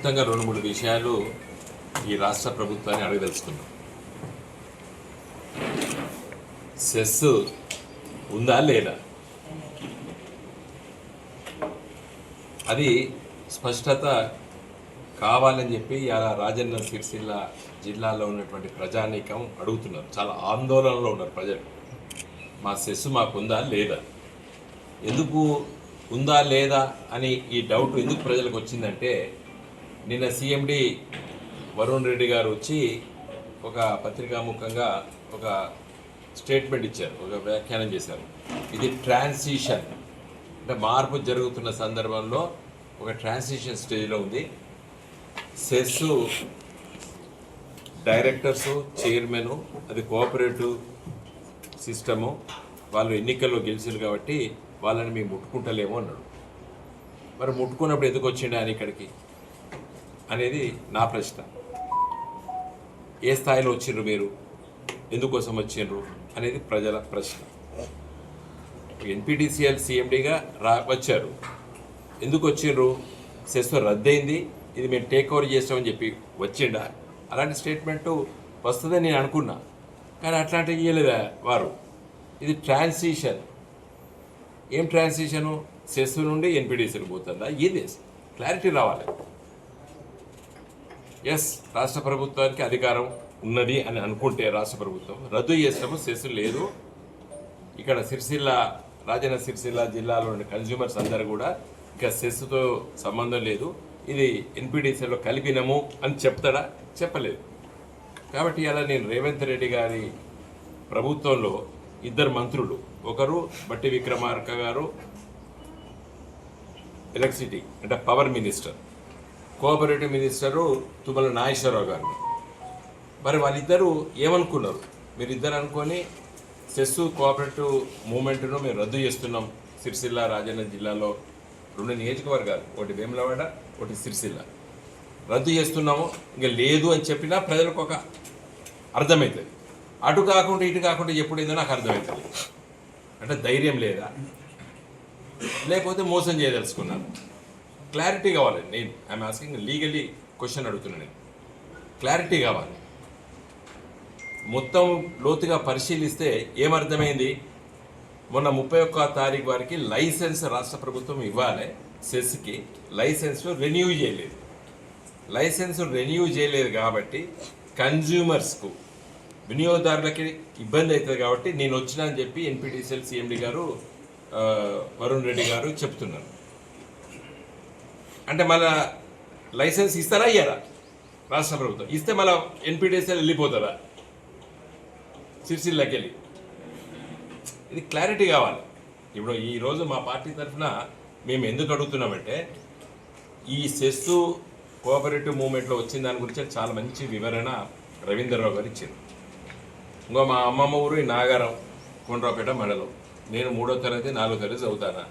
క్లుప్తంగా 2-3 విషయాలు ఈ రాష్ట్ర ప్రభుత్వాన్ని అడగదలుచుకున్నాం. సెస్ ఉందా లేదా, అది స్పష్టత కావాలని చెప్పి ఇలా రాజన్న సిరిసిల్ల జిల్లాలో ఉన్నటువంటి ప్రజానీకం అడుగుతున్నారు. చాలా ఆందోళనలో ఉన్నారు ప్రజలు. మా సెస్ మాకుందా లేదా, ఎందుకు ఉందా లేదా అని ఈ డౌట్ ఎందుకు ప్రజలకు వచ్చిందంటే, నిన్న సిఎండి వరుణ్ రెడ్డి గారు వచ్చి ఒక పత్రికాముఖంగా ఒక స్టేట్మెంట్ ఇచ్చారు, ఒక వ్యాఖ్యానం చేశారు. ఇది ట్రాన్సిషన్, అంటే మార్పు జరుగుతున్న సందర్భంలో ఒక ట్రాన్సిషన్ స్టేజ్లో ఉంది. సెస్ డైరెక్టర్సు, చైర్మను, అది కోఆపరేటివ్ సిస్టము, వాళ్ళు ఎన్నికల్లో గెలిచారు కాబట్టి వాళ్ళని మేము ముట్టుకుంటలేమో అన్నాడు. మరి ముట్టుకున్నప్పుడు ఎందుకు వచ్చిండు ఆయన ఇక్కడికి అనేది నా ప్రశ్న. ఏ స్థాయిలో వచ్చిండ్రు మీరు, ఎందుకోసం వచ్చిండ్రు అనేది ప్రజల ప్రశ్న. ఎన్పిటిసిఎల్ సిఎండిగా వచ్చారు, ఎందుకు వచ్చిండ్రు? సెస్ రద్దయింది, ఇది మేము టేక్ ఓవర్ చేస్తామని చెప్పి వచ్చిండా? అలాంటి స్టేట్మెంటు వస్తుందని నేను అనుకున్నా, కానీ అట్లాంటివి ఇవ్వలేదా వారు. ఇది ట్రాన్సిషన్. ఏం ట్రాన్సిషను? సెస్ నుండి ఎన్పిటిసిఎల్ పోతుందా? ఇది క్లారిటీ రావాలి. ఎస్, రాష్ట్ర ప్రభుత్వానికి అధికారం ఉన్నది అని అనుకుంటే రాష్ట్ర ప్రభుత్వం రద్దు చేస్తాము, సెస్ లేదు. ఇక్కడ సిరిసిల్ల, రాజన్న సిరిసిల్ల జిల్లాలోని కన్జ్యూమర్స్ అందరూ కూడా ఇక సెస్తో సంబంధం లేదు, ఇది ఎన్పిటిసిఎల్లో కలిపినము అని చెప్తాడా? చెప్పలేదు. కాబట్టి అలా నేను రేవంత్ రెడ్డి గారి ప్రభుత్వంలో 2 మంత్రులు, ఒకరు బట్టి విక్రమార్క గారు ఎలక్ట్రిసిటీ అంటే power minister, cooperative minister Tummala Nageswararao గారు. మరి వాళ్ళిద్దరూ ఏమనుకున్నారు? మీరిద్దరు అనుకొని సెస్ కోఆపరేటివ్ మూవ్మెంట్ను మేము రద్దు చేస్తున్నాం, సిరిసిల్ల రాజన్న జిల్లాలో 2 నియోజకవర్గాలు, ఒకటి వేములవాడ, ఒకటి సిరిసిల్ల, రద్దు చేస్తున్నాము, ఇంకా లేదు అని చెప్పినా ప్రజలకు ఒక అర్థమవుతుంది. అటు కాకుండా ఇటు కాకుండా ఎప్పుడైందో నాకు అర్థమవుతుంది. అంటే ధైర్యం లేదా, లేకపోతే మోసం చేయదలుచుకున్నాను? క్లారిటీ కావాలి. నేను ఐఎమ్ ఆస్కింగ్ లీగల్లీ క్వశ్చన్ అడుగుతున్నాను. నేను క్లారిటీ కావాలి. మొత్తం లోతుగా పరిశీలిస్తే ఏమర్థమైంది? మొన్న 31వ తారీఖు వారికి లైసెన్స్ రాష్ట్ర ప్రభుత్వం ఇవ్వాలి, సెస్కి లైసెన్స్ రెన్యూ చేయలేదు. లైసెన్స్ రెన్యూ చేయలేదు కాబట్టి కన్జ్యూమర్స్కు, వినియోగదారులకి ఇబ్బంది అవుతుంది. కాబట్టి నేను వచ్చినా అని చెప్పి ఎన్పిటిసిఎల్ సిఎండి గారు వరుణ్ రెడ్డి గారు చెప్తున్నారు. అంటే మళ్ళా లైసెన్స్ ఇస్తారా ఇయ్యారా? రాష్ట్ర ప్రభుత్వం ఇస్తే మళ్ళీ ఎన్పిటిసిఎల్ వెళ్ళిపోతారా సిరిసిల్లకి వెళ్ళి? ఇది క్లారిటీ కావాలి. ఇప్పుడు ఈరోజు మా పార్టీ తరఫున మేము ఎందుకు అడుగుతున్నామంటే, ఈ సెస్ కోఆపరేటివ్ మూవ్మెంట్లో వచ్చిన దాని గురించి చాలా మంచి వివరణ రవీంద్రరావు గారు ఇచ్చారు. ఇంకో మా అమ్మమ్మ ఊరు ఈ నాగారం, కొండ్రాపేట మండలం. నేను 3వ తరగతి 4వ తరగతి చదువుతానా.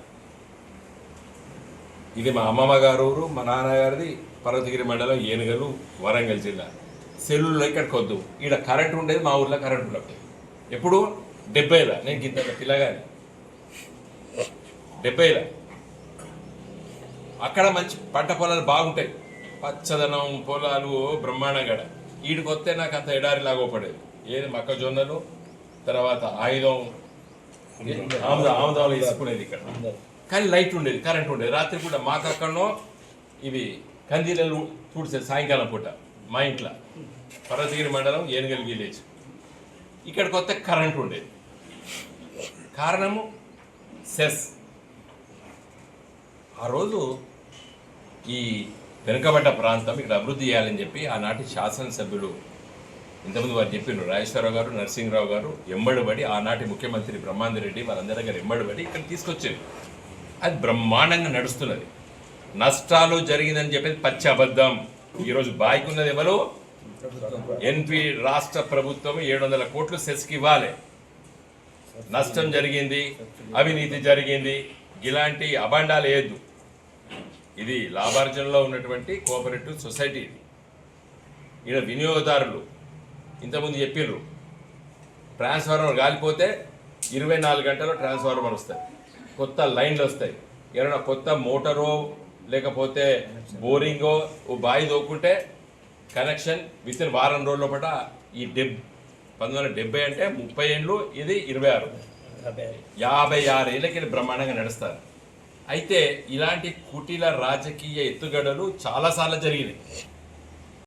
ఇది మా అమ్మమ్మ గారు ఊరు, మా నాన్నగారిది పర్వతగిరి మండలం, ఏనుగలు, వరంగల్ జిల్లా. సెల్లుల్లో ఇక్కడికి వద్దు, ఇక్కడ కరెంట్ ఉండేది, మా ఊర్లో కరెంట్ ఉండదు. ఎప్పుడు 70ల, నేను ఇంత పిల్లగాని 70ల. అక్కడ మంచి పంట పొలాలు బాగుంటాయి, పచ్చదనం, పొలాలు బ్రహ్మాండంగా. వీడికి వస్తే నాకు అంత ఎడారిలాగా పడేది. ఏది మొక్కజొన్నలు, తర్వాత ఆముదాలు వేసుకునేది ఇక్కడ. కానీ లైట్ ఉండేది, కరెంట్ ఉండేది. రాత్రి పూట మాకు అక్కడనో ఇవి కందీలలు చూడ్చేది సాయంకాలం పూట మా ఇంట్లో. పర్వతగిరి మండలం, ఏనుగల్ విలేజ్. ఇక్కడికి వస్తే కరెంట్ ఉండేది. కారణము సెస్. ఆ రోజు ఈ వెనుకబడ్డ ప్రాంతం ఇక్కడ అభివృద్ధి చేయాలని చెప్పి ఆనాటి శాసనసభ్యులు, ఇంతకుముందు వారు చెప్పిండ్రు, రాజేశ్వరరావు గారు, నరసింహరావు గారు ఎంబడిబడి, ఆనాటి ముఖ్యమంత్రి బ్రహ్మాందరెడ్డి వాళ్ళందరి దగ్గర ఎంబడిబడి ఇక్కడ తీసుకొచ్చారు. అది బ్రహ్మాండంగా నడుస్తున్నది. నష్టాలు జరిగిందని చెప్పేది పచ్చి అబద్ధం. ఈరోజు బాయ్కున్నది ఎవరు? ఎన్పి రాష్ట్ర ప్రభుత్వం 700 కోట్లు సెస్కి ఇవ్వాలి. నష్టం జరిగింది, అవినీతి జరిగింది, ఇలాంటి అభాండాలు వేయద్దు. ఇది లాభార్జనలో ఉన్నటువంటి కోఆపరేటివ్ సొసైటీ. ఇది ఇక్కడ వినియోగదారులు ఇంతకుముందు చెప్పిర్రు, ట్రాన్స్ఫార్మర్ కాలిపోతే 24 గంటల్లో ట్రాన్స్ఫార్మర్ వస్తాయి, కొత్త లైన్లు వస్తాయి. ఏమైనా కొత్త మోటారో లేకపోతే బోరింగో ఓ బావి దోక్కుంటే కనెక్షన్ విత్ ఇన్ వారం రోజుల పట ఈ 1970 అంటే 30 ఏళ్ళు, ఇది 26, 56 ఏళ్ళకి బ్రహ్మాండంగా నడుస్తారు. అయితే ఇలాంటి కుటీల రాజకీయ ఎత్తుగడలు చాలాసార్లు జరిగినాయి.